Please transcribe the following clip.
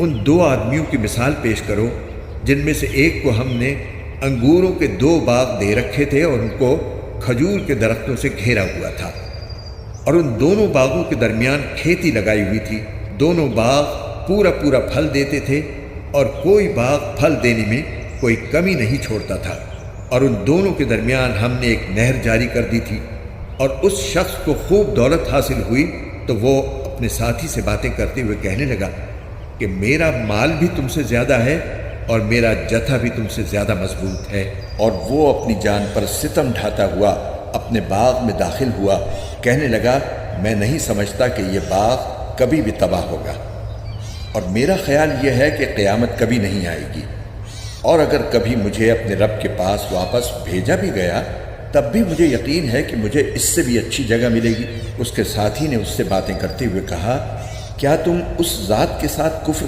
ان دو آدمیوں کی مثال پیش کرو جن میں سے ایک کو ہم نے انگوروں کے 2 باغ دے رکھے تھے اور ان کو کھجور کے درختوں سے گھیرا ہوا تھا، اور ان دونوں باغوں کے درمیان کھیتی لگائی ہوئی تھی۔ دونوں باغ پورا پورا پھل دیتے تھے اور کوئی باغ پھل دینے میں کوئی کمی نہیں چھوڑتا تھا، اور ان دونوں کے درمیان ہم نے ایک نہر جاری کر دی تھی۔ اور اس شخص کو خوب دولت حاصل ہوئی تو وہ اپنے ساتھی سے باتیں کرتے ہوئے کہنے لگا کہ میرا مال بھی تم سے زیادہ ہے اور میرا جتھا بھی تم سے زیادہ مضبوط ہے۔ اور وہ اپنی جان پر ستم ڈھاتا ہوا اپنے باغ میں داخل ہوا، کہنے لگا میں نہیں سمجھتا کہ یہ باغ کبھی بھی تباہ ہوگا، اور میرا خیال یہ ہے کہ قیامت کبھی نہیں آئے گی، اور اگر کبھی مجھے اپنے رب کے پاس واپس بھیجا بھی گیا تب بھی مجھے یقین ہے کہ مجھے اس سے بھی اچھی جگہ ملے گی۔ اس کے ساتھی نے اس سے باتیں کرتے ہوئے کہا کیا تم اس ذات کے ساتھ کفر